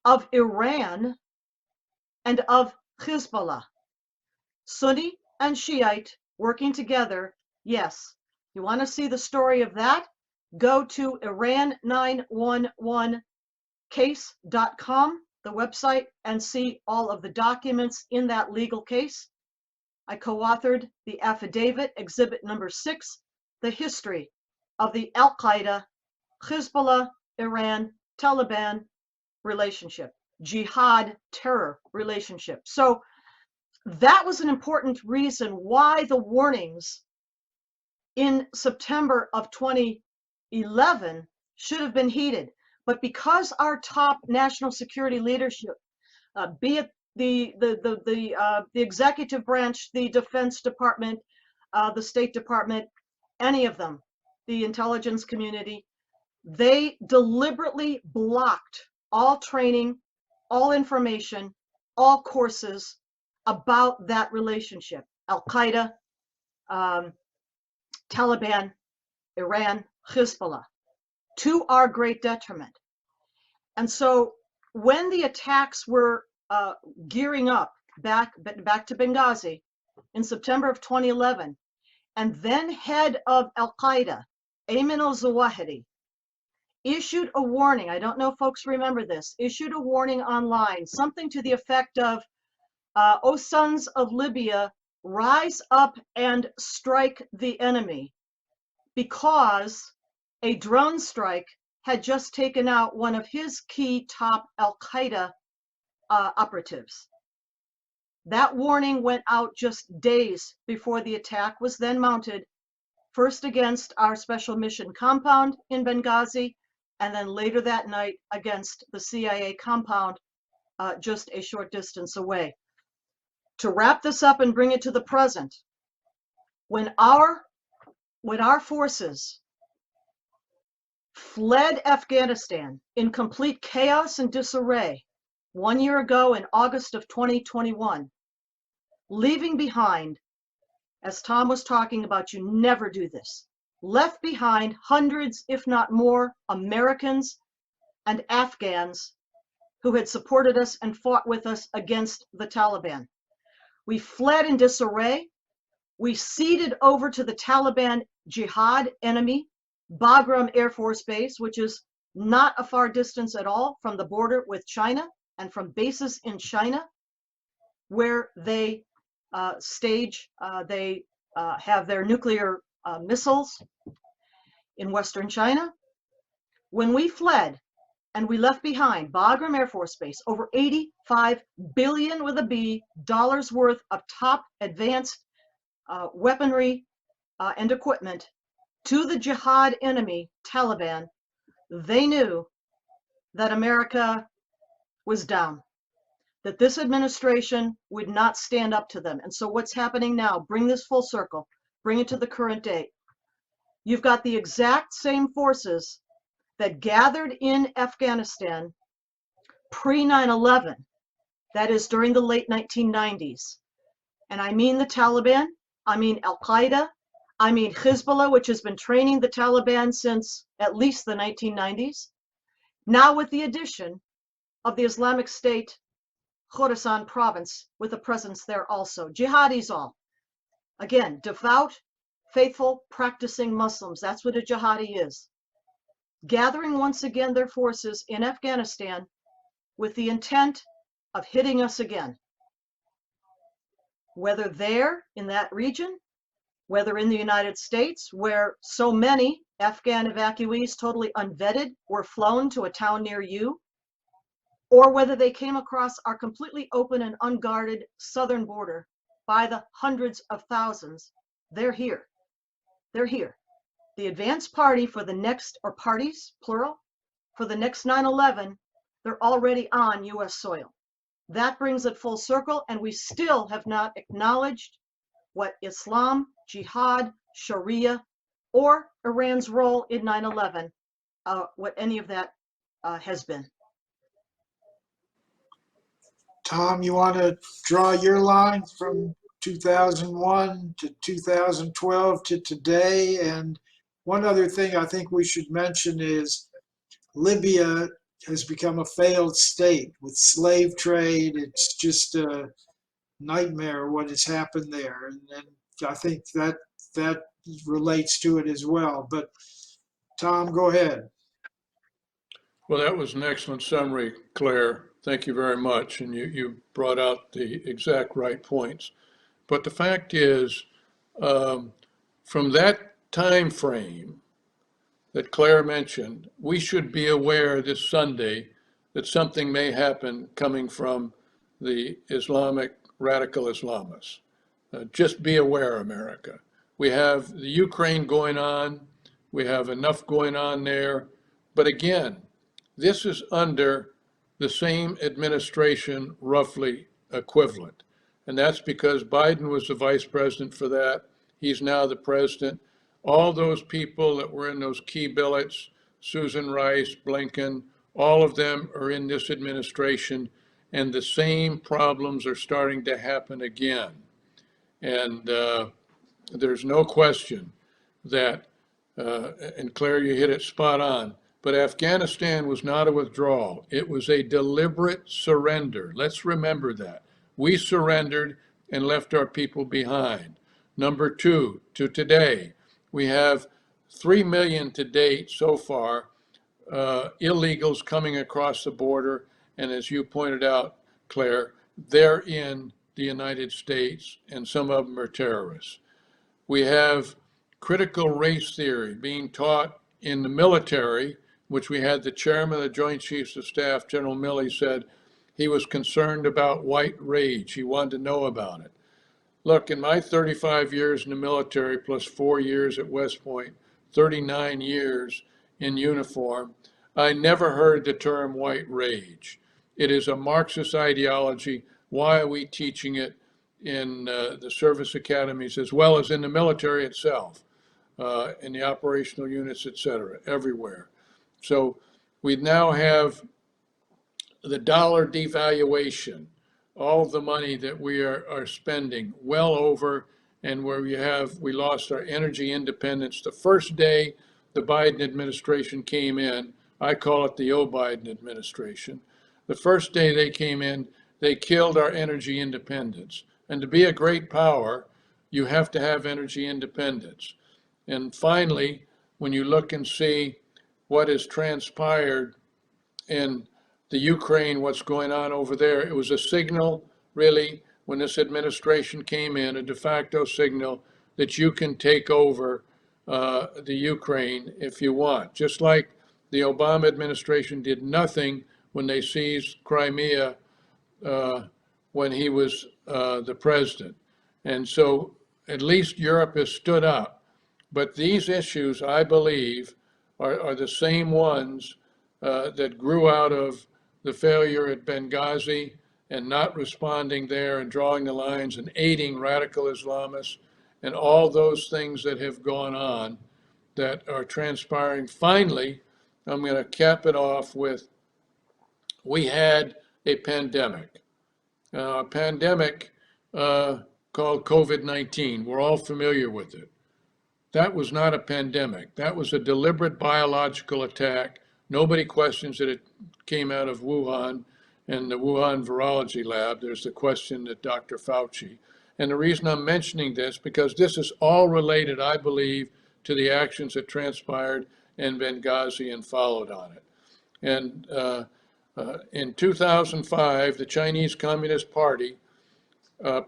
of Iran, and of Hezbollah. Sunni and Shiite working together. Yes, you want to see the story of that? Go to Iran911case.com, the website, and see all of the documents in that legal case. I co-authored the affidavit, exhibit number 6, the history of the Al-Qaeda, Hezbollah, Iran, Taliban relationship, jihad, terror relationship. So that was an important reason why the warnings in September of 2011 should have been heeded. But because our top national security leadership, be it the executive branch, the Defense Department, the State Department, any of them, the intelligence community, they deliberately blocked all training, all information, all courses about that relationship, Al-Qaeda, Taliban, Iran, Hezbollah, to our great detriment. And so when the attacks were gearing up back to Benghazi in September of 2011, and then head of Al-Qaeda, Ayman al-Zawahiri, issued a warning, I don't know if folks remember this, issued a warning online, something to the effect of, O sons of Libya, rise up and strike the enemy, because a drone strike had just taken out one of his key top Al-Qaeda operatives. That warning went out just days before the attack was then mounted, first against our special mission compound in Benghazi, and then later that night against the CIA compound just a short distance away. To wrap this up and bring it to the present, when our forces fled Afghanistan in complete chaos and disarray 1 year ago in August of 2021, leaving behind, as Tom was talking about, you never do this, left behind hundreds, if not more, Americans and Afghans who had supported us and fought with us against the Taliban. We fled in disarray. We ceded over to the Taliban jihad enemy, Bagram Air Force Base, which is not a far distance at all from the border with China and from bases in China, where they have their nuclear missiles in Western China. When we fled and we left behind Bagram Air Force Base, over $85 billion with a B dollars worth of top advanced weaponry and equipment to the jihad enemy, Taliban, they knew that America was down, that this administration would not stand up to them. And so what's happening now, bring this full circle, bring it to the current day. You've got the exact same forces that gathered in Afghanistan pre 9/11, that is during the late 1990s. And I mean the Taliban, I mean Al-Qaeda, I mean Hezbollah, which has been training the Taliban since at least the 1990s. Now with the addition of the Islamic State Khorasan province with a presence there also. Jihadis all. Again, devout, faithful, practicing Muslims. That's what a jihadi is. Gathering once again their forces in Afghanistan with the intent of hitting us again. Whether there in that region, whether in the United States, where so many Afghan evacuees, totally unvetted, were flown to a town near you, or whether they came across our completely open and unguarded southern border by the hundreds of thousands, they're here. They're here. The advance party for the next, or parties, plural, for the next 9/11, they're already on US soil. That brings it full circle, and we still have not acknowledged what Islam, jihad, Sharia, or Iran's role in 9/11, what any of that has been. Tom, you want to draw your line from 2001 to 2012 to today? And one other thing I think we should mention is Libya has become a failed state with slave trade. It's just a nightmare what has happened there. And I think that relates to it as well. But Tom, go ahead. Well, that was an excellent summary, Claire. Thank you very much. And you brought out the exact right points. But the fact is, from that time frame that Claire mentioned, we should be aware this Sunday that something may happen coming from the Islamic radical Islamists. Just be aware, America. We have the Ukraine going on. We have enough going on there. But again, this is under the same administration, roughly equivalent. And that's because Biden was the vice president for that. He's now the president. All those people that were in those key billets, Susan Rice, Blinken, all of them are in this administration, and the same problems are starting to happen again. And there's no question that, and Claire, you hit it spot on, but Afghanistan was not a withdrawal. It was a deliberate surrender. Let's remember that. We surrendered and left our people behind. Number two, to today, we have 3 million to date so far, illegals coming across the border. And as you pointed out, Claire, they're in the United States, and some of them are terrorists. We have critical race theory being taught in the military, which we had the chairman of the Joint Chiefs of Staff, General Milley, said he was concerned about white rage. He wanted to know about it. Look, in my 35 years in the military, plus 4 years at West Point, 39 years in uniform, I never heard the term white rage. It is a Marxist ideology. Why are we teaching it in the service academies as well as in the military itself, in the operational units, et cetera, everywhere? So we now have the dollar devaluation, all of the money that we are spending well over, and where we lost our energy independence. The first day the Biden administration came in, I call it the Biden administration. The first day they came in, they killed our energy independence. And to be a great power, you have to have energy independence. And finally, when you look and see what has transpired in the Ukraine, what's going on over there, it was a signal, really, when this administration came in, a de facto signal that you can take over the Ukraine if you want. Just like the Obama administration did nothing when they seized Crimea when he was the president. And so at least Europe has stood up. But these issues, I believe, are the same ones that grew out of the failure at Benghazi and not responding there and drawing the lines and aiding radical Islamists and all those things that have gone on that are transpiring. Finally, I'm going to cap it off with, we had a pandemic. A pandemic called COVID-19. We're all familiar with it. That was not a pandemic. That was a deliberate biological attack. Nobody questions that it came out of Wuhan and the Wuhan virology lab. There's the question that Dr. Fauci. And the reason I'm mentioning this, because this is all related, I believe, to the actions that transpired in Benghazi and followed on it. And in 2005, the Chinese Communist Party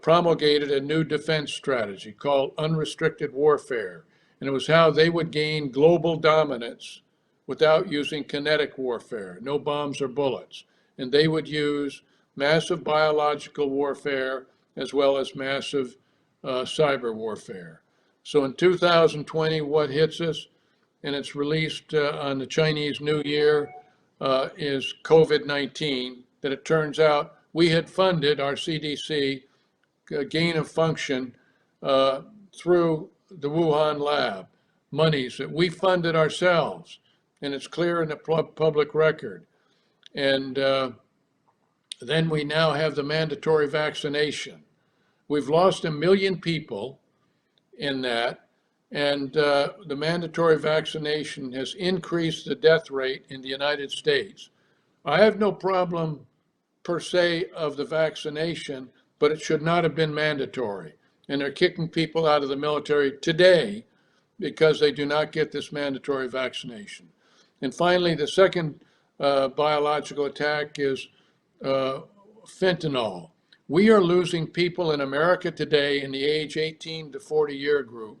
promulgated a new defense strategy called unrestricted warfare. And it was how they would gain global dominance without using kinetic warfare, no bombs or bullets. And they would use massive biological warfare as well as massive cyber warfare. So in 2020, what hits us, and it's released on the Chinese New Year, is COVID-19, that it turns out we had funded our CDC gain of function through the Wuhan lab, monies that we funded ourselves, and it's clear in the public record. And then we now have the mandatory vaccination. We've lost 1 million people in that, and the mandatory vaccination has increased the death rate in the United States. I have no problem per se of the vaccination, but it should not have been mandatory. And they're kicking people out of the military today because they do not get this mandatory vaccination. And finally, the second biological attack is fentanyl. We are losing people in America today in the age 18 to 40 year group,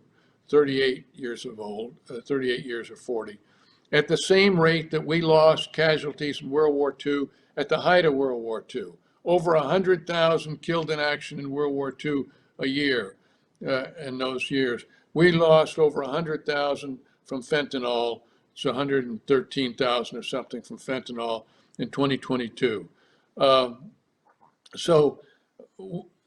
38 years of old, 38 years or 40, at the same rate that we lost casualties in World War II at the height of World War II. Over 100,000 killed in action in World War II a year in those years. We lost over 100,000 from fentanyl. It's 113,000 or something from fentanyl in 2022. So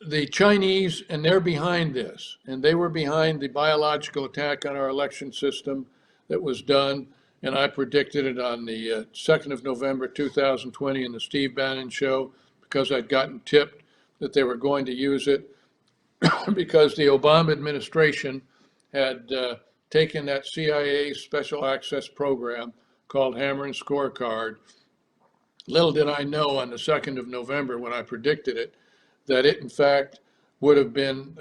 the Chinese, and they're behind this, and they were behind the biological attack on our election system that was done, and I predicted it on the 2nd of November 2020 in the Steve Bannon show, because I'd gotten tipped that they were going to use it, because the Obama administration had taken that CIA special access program called Hammer and Scorecard. Little did I know on the 2nd of November when I predicted it, that it in fact would have been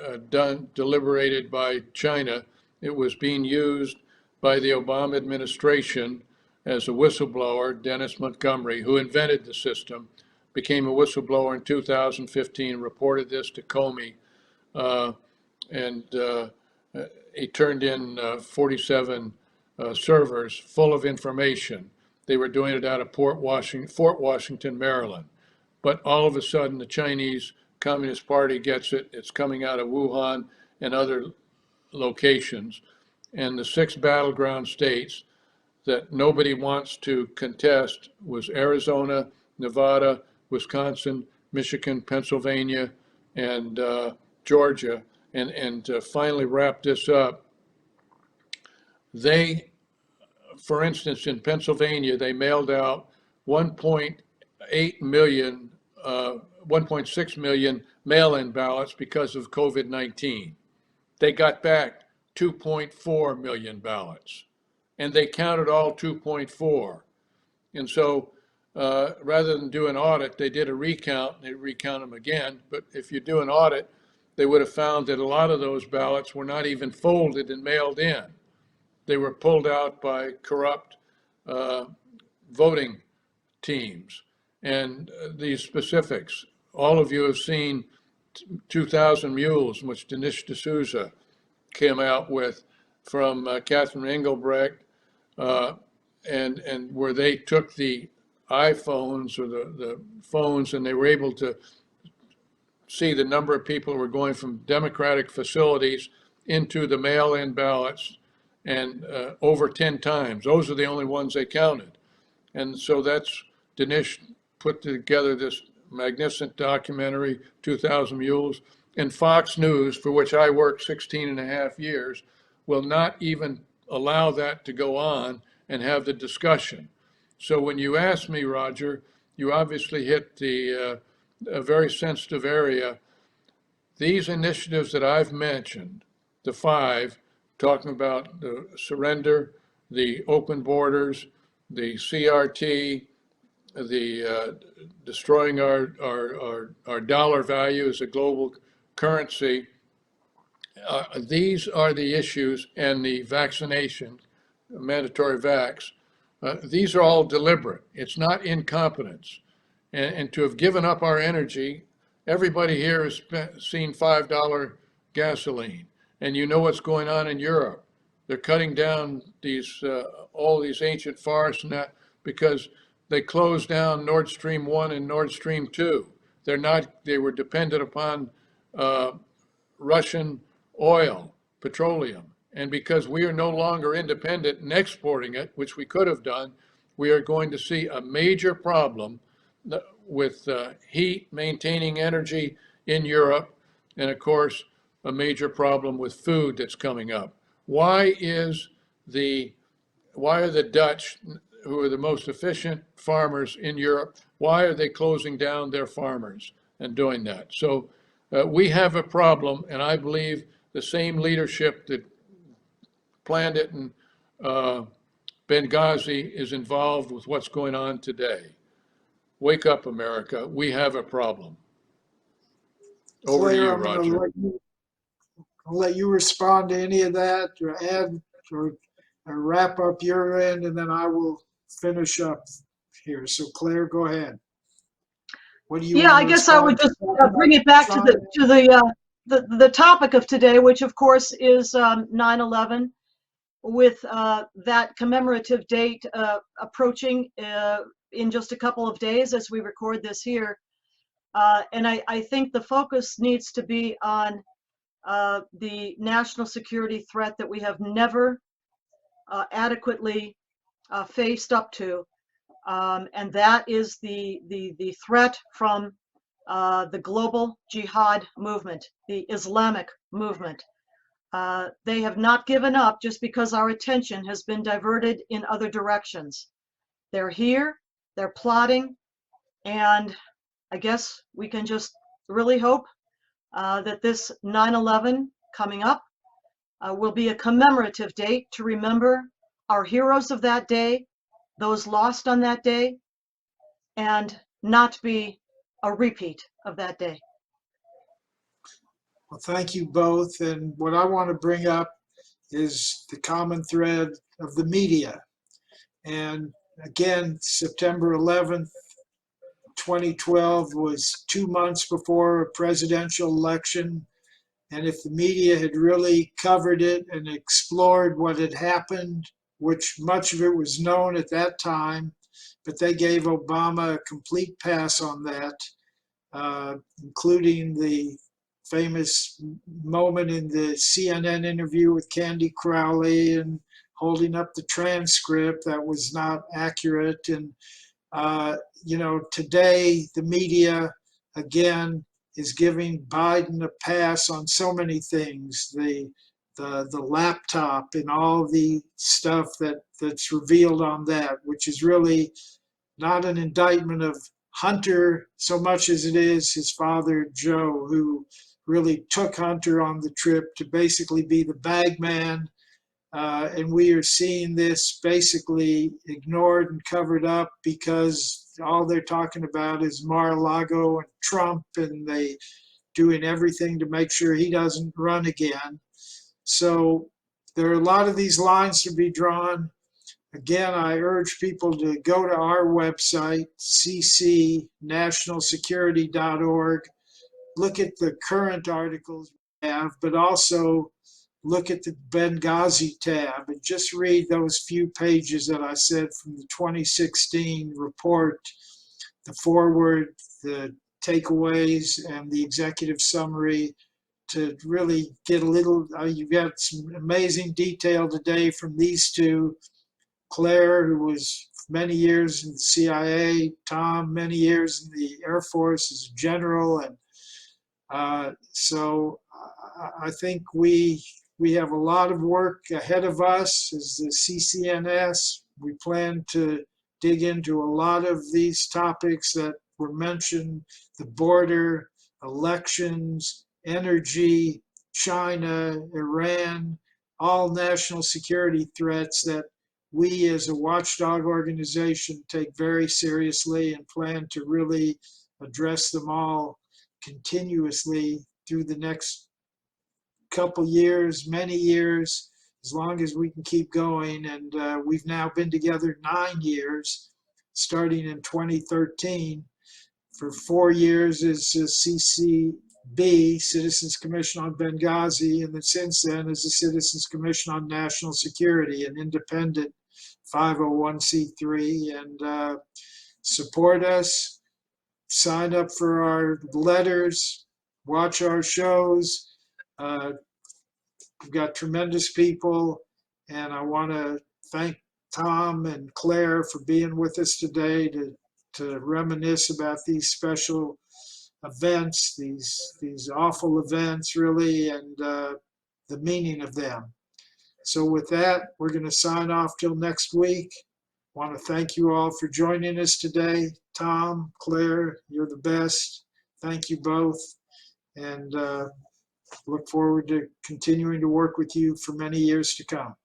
deliberated by China. It was being used by the Obama administration as a whistleblower. Dennis Montgomery, who invented the system, became a whistleblower in 2015, reported this to Comey, and he turned in 47 servers full of information. They were doing it out of Fort Washington, Maryland. But all of a sudden, the Chinese Communist Party gets it. It's coming out of Wuhan and other locations. And the 6 battleground states that nobody wants to contest was Arizona, Nevada, Wisconsin, Michigan, Pennsylvania, and Georgia. And to finally wrap this up, they, for instance, in Pennsylvania, they mailed out 1.8 million, 1.6 million mail-in ballots because of COVID-19. They got back 2.4 million ballots, and they counted all 2.4. And so rather than do an audit, they did a recount, and they recount them again. But if you do an audit, they would have found that a lot of those ballots were not even folded and mailed in. They were pulled out by corrupt voting teams. And these specifics, all of you have seen 2,000 Mules, which Dinesh D'Souza came out with from Catherine Engelbrecht, and where they took the iPhones or the phones, and they were able to see the number of people who were going from Democratic facilities into the mail-in ballots, and over 10 times. Those are the only ones they counted. And so that's, Dinesh put together this magnificent documentary, 2,000 Mules, and Fox News, for which I worked 16 and a half years, will not even allow that to go on and have the discussion. So when you ask me, Roger, you obviously hit a very sensitive area. These initiatives that I've mentioned, the 5, talking about the surrender, the open borders, the CRT, the destroying our dollar value as a global currency, these are the issues, and the vaccination, mandatory vax. These are all deliberate. It's not incompetence. And to have given up our energy, everybody here has seen $5 gasoline. And you know what's going on in Europe. They're cutting down these all these ancient forests and that, because they closed down Nord Stream 1 and Nord Stream 2. They were dependent upon uh, Russian oil, petroleum. And because we are no longer independent in exporting it, which we could have done, we are going to see a major problem with heat, maintaining energy in Europe, and of course, a major problem with food that's coming up. Why are the Dutch, who are the most efficient farmers in Europe, why are they closing down their farmers and doing that? So we have a problem, and I believe the same leadership that planned it in Benghazi is involved with what's going on today. Wake up, America. We have a problem. Over to Claire, you, I'm going Roger. to let you respond to any of that or add or wrap up your end, and then I will finish up here. So Claire, go ahead. What do you Yeah, want I to guess I respond would just to? bring it back to the topic of today, which of course is 9/11, with that commemorative date approaching in just a couple of days as we record this here. And I think the focus needs to be on the national security threat that we have never adequately faced up to. And that is the threat from the global jihad movement, the Islamic movement. They have not given up just because our attention has been diverted in other directions. They're here, they're plotting, and I guess we can just really hope that this 9/11 coming up will be a commemorative date to remember our heroes of that day, those lost on that day, and not be a repeat of that day. Well, thank you both. And what I want to bring up is the common thread of the media. And again, September 11th, 2012 was 2 months before a presidential election. And if the media had really covered it and explored what had happened, which much of it was known at that time, but they gave Obama a complete pass on that, including the famous moment in the CNN interview with Candy Crowley and holding up the transcript that was not accurate. And, today the media, again, is giving Biden a pass on so many things. The laptop and all the stuff that's revealed on that, which is really not an indictment of Hunter so much as it is his father, Joe, who really took Hunter on the trip to basically be the bag man. And we are seeing this basically ignored and covered up because all they're talking about is Mar-a-Lago and Trump, and they doing everything to make sure he doesn't run again. So there are a lot of these lines to be drawn. Again, I urge people to go to our website, ccnationalsecurity.org, look at the current articles we have, but also look at the Benghazi tab and just read those few pages that I said from the 2016 report, the foreword, the takeaways, and the executive summary to really get a little, you've got some amazing detail today from these two. Claire, who was many years in the CIA, Tom, many years in the Air Force as a general. And so I think we have a lot of work ahead of us as the CCNS. We plan to dig into a lot of these topics that were mentioned: the border, elections, energy, China, Iran, all national security threats that we as a watchdog organization take very seriously and plan to really address them all continuously through the next couple years, many years, as long as we can keep going. And we've now been together 9 years, starting in 2013. For 4 years as CCB, Citizens Commission on Benghazi, and then since then as the Citizens Commission on National Security, an independent 501c3. And support us, sign up for our letters, watch our shows. We've got tremendous people, and I want to thank Tom and Claire for being with us today to reminisce about these special events, these awful events, really, and the meaning of them. So with that, we're going to sign off till next week. I want to thank you all for joining us today. Tom, Claire, you're the best. Thank you both, and look forward to continuing to work with you for many years to come.